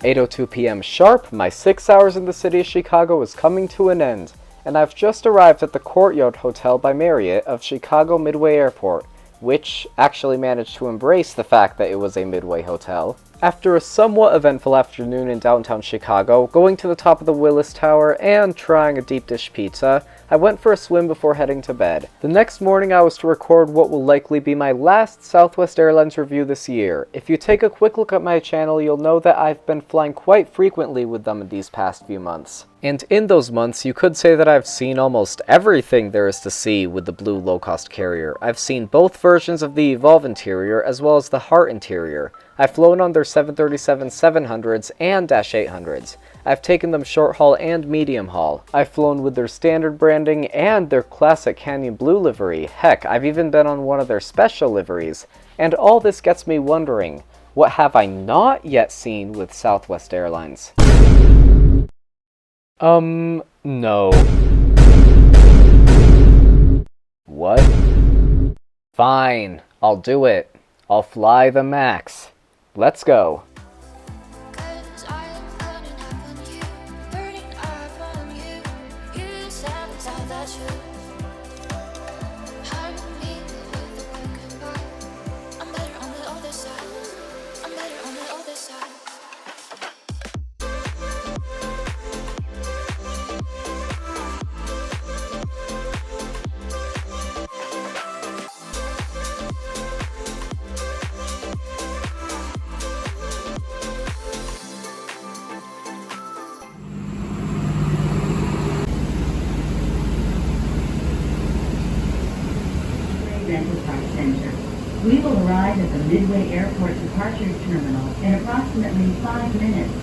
8:02 p.m. sharp, my 6 hours in the city of Chicago is coming to an end, and I've just arrived at the Courtyard Hotel by Marriott of Chicago Midway Airport, which actually managed to embrace the fact that it was a Midway hotel. After a somewhat eventful afternoon in downtown Chicago, going to the top of the Willis Tower and trying a deep dish pizza, I went for a swim before heading to bed. The next morning I was to record what will likely be my last Southwest Airlines review this year. If you take a quick look at my channel, you'll know that I've been flying quite frequently with them in these past few months. And in those months, you could say that I've seen almost everything there is to see with the blue low-cost carrier. I've seen both versions of the Evolve interior as well as the Heart interior. I've flown on their 737-700s and -800s. I've taken them short haul and medium haul. I've flown with their standard branding and their classic Canyon Blue livery. Heck, I've even been on one of their special liveries. And all this gets me wondering, what have I not yet seen with Southwest Airlines? No. What? Fine, I'll do it. I'll fly the MAX. Let's go. Rental car center. We will arrive at the Midway Airport departure terminal in approximately 5 minutes.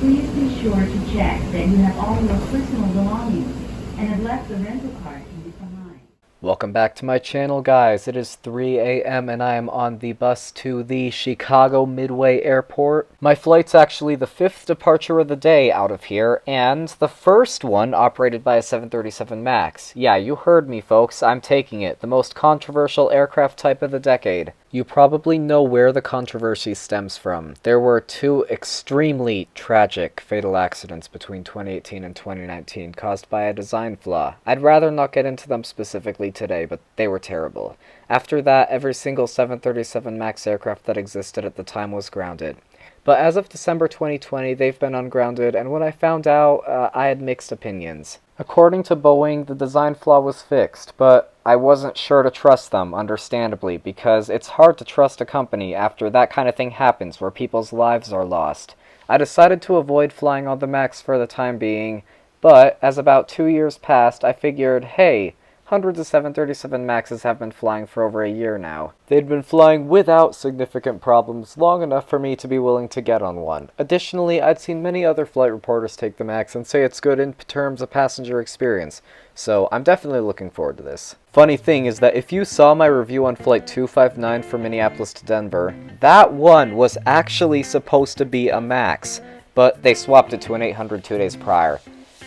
Please be sure to check that you have all your personal belongings and have left the rental car keys behind. Welcome back to my channel, guys. It is 3 a.m. and I am on the bus to the Chicago Midway Airport. My flight's actually the 5th departure of the day out of here, and the first one operated by a 737 MAX. Yeah, you heard me, folks. I'm taking it. The most controversial aircraft type of the decade. You probably know where the controversy stems from. There were 2 extremely tragic fatal accidents between 2018 and 2019 caused by a design flaw. I'd rather not get into them specifically today, but they were terrible. After that, every single 737 MAX aircraft that existed at the time was grounded. But as of December 2020, they've been ungrounded, and when I found out, I had mixed opinions. According to Boeing, the design flaw was fixed, but I wasn't sure to trust them, understandably, because it's hard to trust a company after that kind of thing happens where people's lives are lost. I decided to avoid flying on the MAX for the time being, but as about 2 years passed, I figured, hey, hundreds of 737 MAXs have been flying for over a year now. They'd been flying without significant problems long enough for me to be willing to get on one. Additionally, I'd seen many other flight reporters take the MAX and say it's good in terms of passenger experience, so I'm definitely looking forward to this. Funny thing is that if you saw my review on Flight 259 from Minneapolis to Denver, that one was actually supposed to be a MAX, but they swapped it to an 800 2 days prior.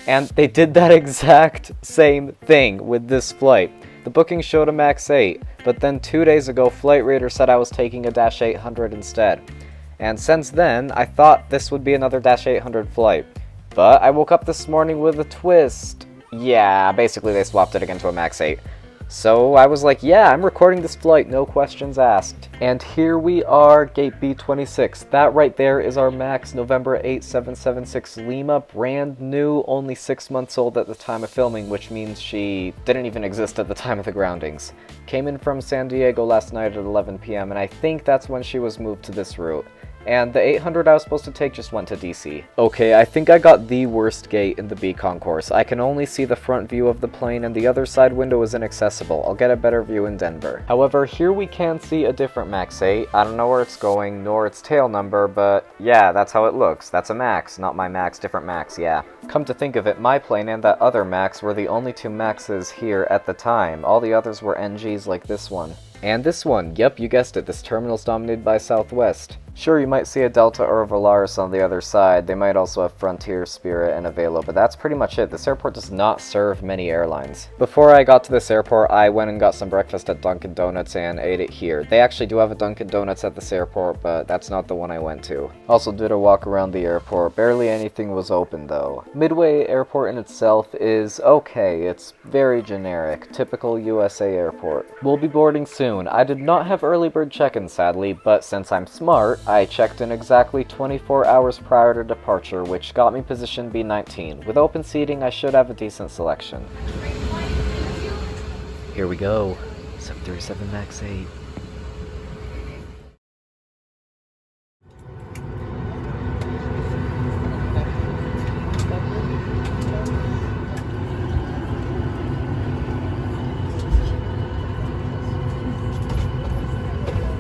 And they did that exact same thing with this flight. The booking showed a MAX 8, but then 2 days ago Flight Radar said I was taking a -800 instead. And since then, I thought this would be another -800 flight. But I woke up this morning with a twist. Yeah, basically they swapped it again to a MAX 8. So I was like, yeah, I'm recording this flight, no questions asked. And here we are, gate B26. That right there is our MAX November 8776 Lima, brand new, only 6 months old at the time of filming, which means she didn't even exist at the time of the groundings. Came in from San Diego last night at 11 p.m. and I think that's when she was moved to this route. And the 800 I was supposed to take just went to DC. Okay, I think I got the worst gate in the B concourse. I can only see the front view of the plane and the other side window is inaccessible. I'll get a better view in Denver. However, here we can see a different MAX 8. I don't know where it's going, nor its tail number, but yeah, that's how it looks. That's a MAX, not my MAX, different MAX, yeah. Come to think of it, my plane and that other MAX were the only 2 MAXs here at the time. All the others were NGs like this one. And this one, yep, you guessed it, this terminal's dominated by Southwest. Sure, you might see a Delta or a Volaris on the other side. They might also have Frontier, Spirit, and Avelo, but that's pretty much it. This airport does not serve many airlines. Before I got to this airport, I went and got some breakfast at Dunkin' Donuts and ate it here. They actually do have a Dunkin' Donuts at this airport, but that's not the one I went to. Also did a walk around the airport. Barely anything was open though. Midway Airport in itself is okay. It's very generic. Typical USA airport. We'll be boarding soon. I did not have early bird check-in sadly, but since I'm smart, I checked in exactly 24 hours prior to departure, which got me position B19. With open seating, I should have a decent selection. Here we go. 737 MAX 8.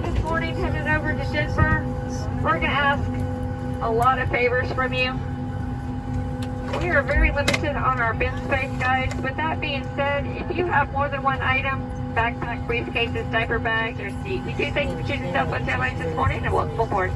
This morning, headed over to Denver. We're going to ask a lot of favors from you. We are very limited on our bin space, guys. With that being said, if you have more than one item, backpack, briefcases, diaper bags, or seat, we do thank you for choosing Southwest Airlines this morning, and welcome aboard.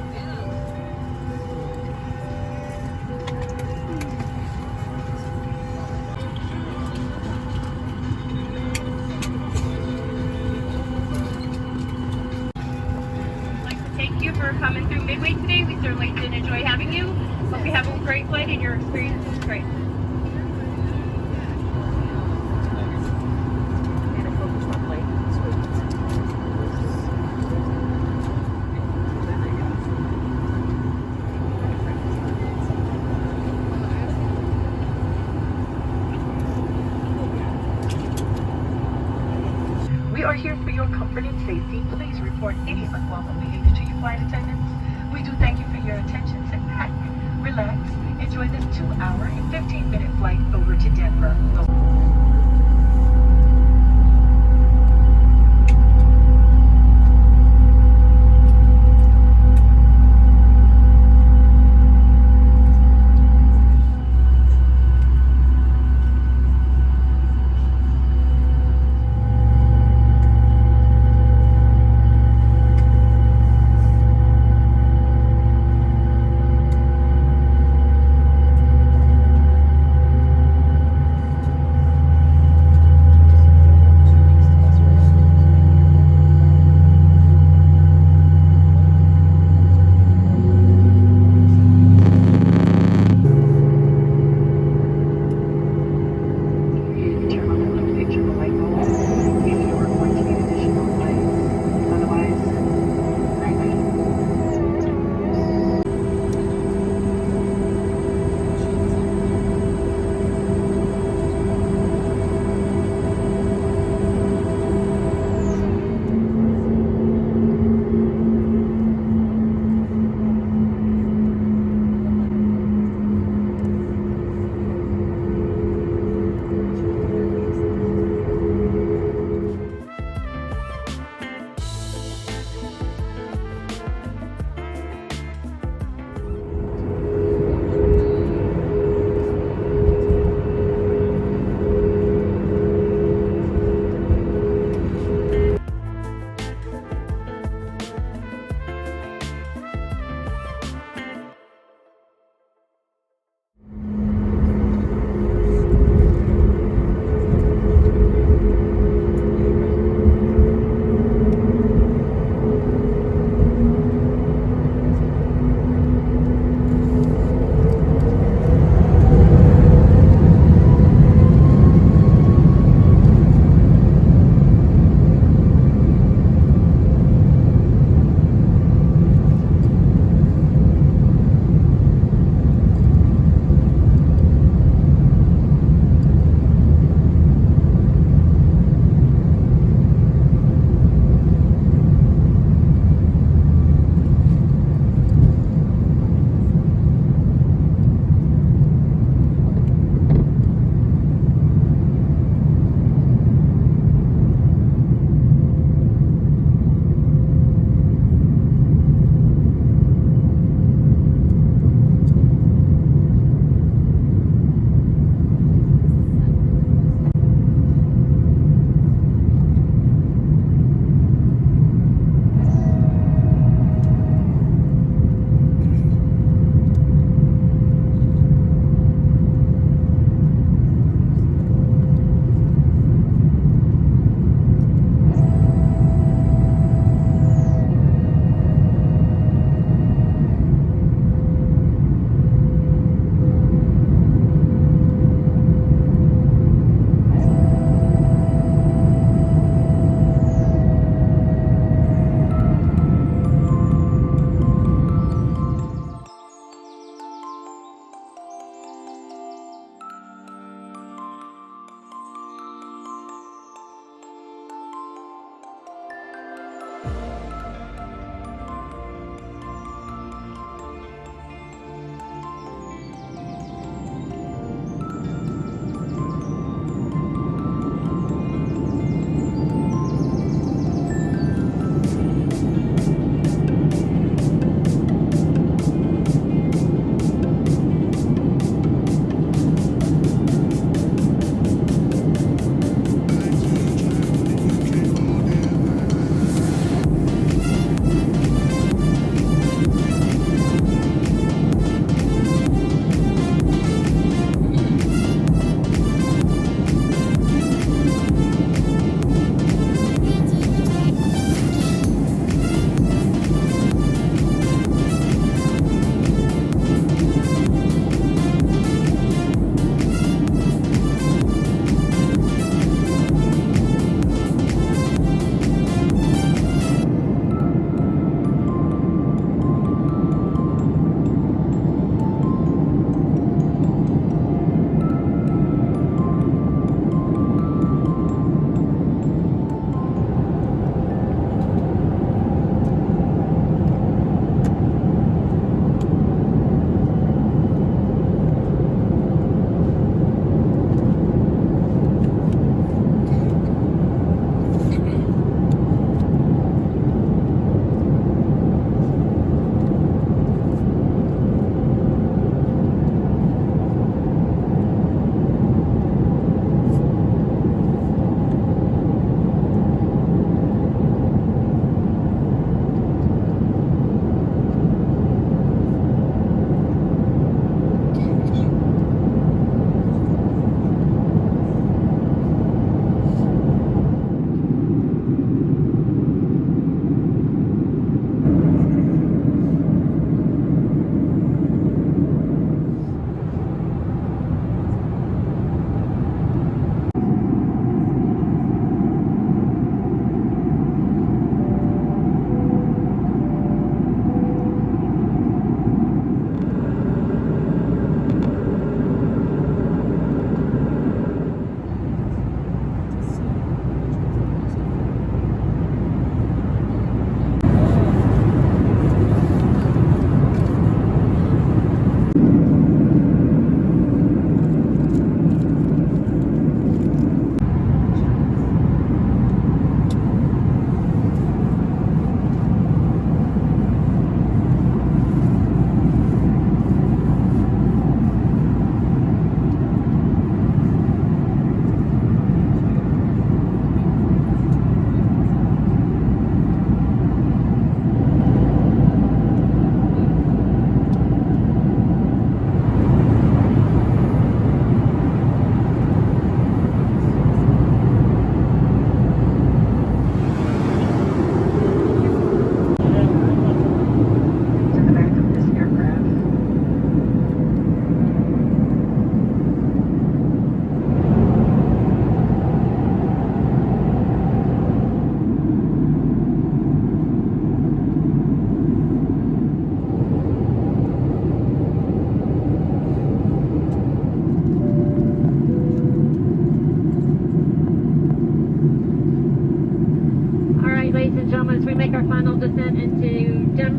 Thank you for coming through Midway today. We certainly did enjoy having you. Hope you have a great flight and your experience is great. We are here for your comfort and safety. Please report any unwelcome behavior to your flight attendants. We do thank you for your attention. Sit back, relax, enjoy this 2-hour and 15-minute flight over to Denver.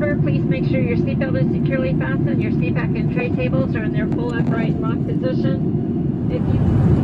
Denver, please make sure your seatbelt is securely fastened. Your seat back and tray tables are in their full upright and locked position. If you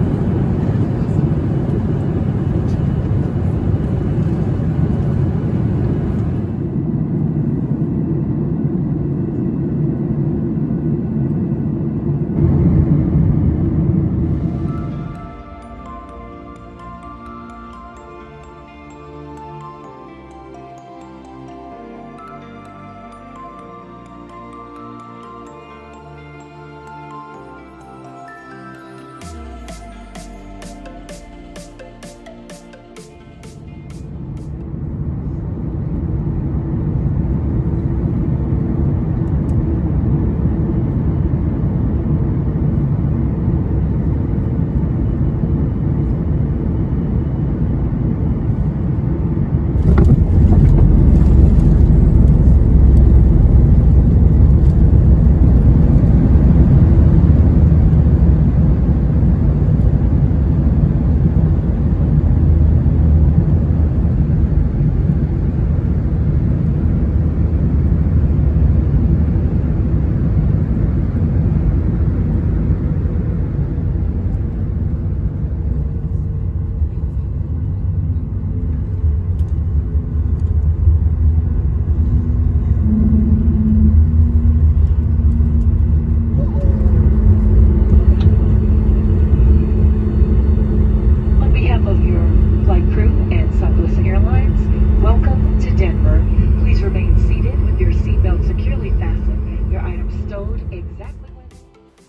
Airlines, welcome to Denver. Please remain seated with your seatbelt securely fastened. Your items stowed exactly when...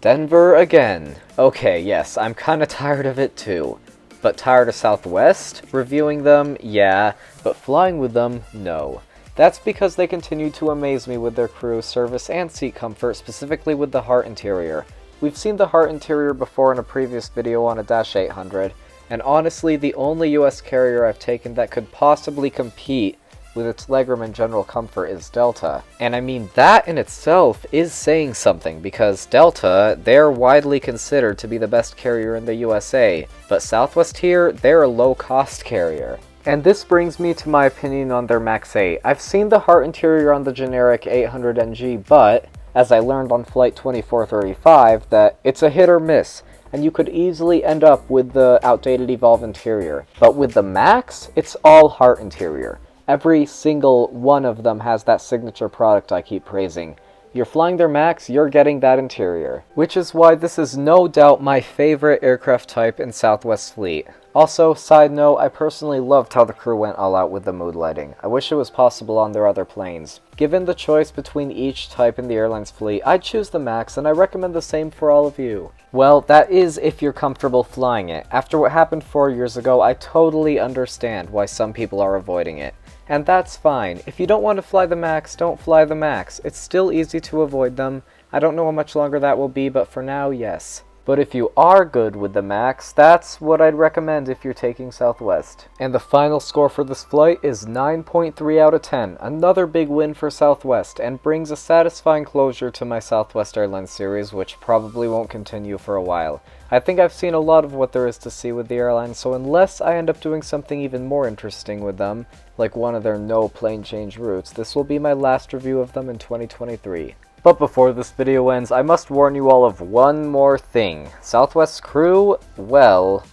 Denver again. Okay, yes, I'm kinda tired of it too. But tired of Southwest? Reviewing them? Yeah. But flying with them? No. That's because they continue to amaze me with their crew, service, and seat comfort, specifically with the Heart interior. We've seen the Heart interior before in a previous video on a Dash 800, and honestly, the only US carrier I've taken that could possibly compete with its legroom and general comfort is Delta. And I mean, that in itself is saying something, because Delta, they're widely considered to be the best carrier in the USA, but Southwest here, they're a low-cost carrier. And this brings me to my opinion on their Max 8. I've seen the Heart interior on the generic 800NG, but, as I learned on flight 2435, that it's a hit or miss, and you could easily end up with the outdated Evolve interior. But with the Max, it's all Heart interior. Every single one of them has that signature product I keep praising. You're flying their Max, you're getting that interior. Which is why this is no doubt my favorite aircraft type in Southwest fleet. Also, side note, I personally loved how the crew went all out with the mood lighting. I wish it was possible on their other planes. Given the choice between each type in the airline's fleet, I'd choose the Max, and I recommend the same for all of you. Well, that is if you're comfortable flying it. After what happened 4 years ago, I totally understand why some people are avoiding it. And that's fine. If you don't want to fly the Max, don't fly the Max. It's still easy to avoid them. I don't know how much longer that will be, but for now, yes. But if you are good with the Max, that's what I'd recommend if you're taking Southwest. And the final score for this flight is 9.3 out of 10, another big win for Southwest, and brings a satisfying closure to my Southwest Airlines series, which probably won't continue for a while. I think I've seen a lot of what there is to see with the airline, so unless I end up doing something even more interesting with them, like one of their no plane change routes, this will be my last review of them in 2023. But before this video ends, I must warn you all of one more thing. Southwest's crew, well,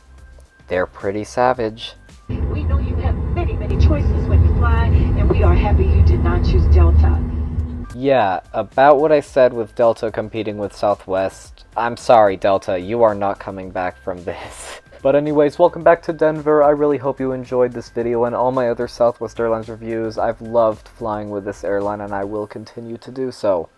they're pretty savage. We know you have many choices when you fly, and we are happy you did not choose Delta. Yeah, about what I said with Delta competing with Southwest, I'm sorry Delta, you are not coming back from this. But anyways, welcome back to Denver. I really hope you enjoyed this video and all my other Southwest Airlines reviews. I've loved flying with this airline and I will continue to do so.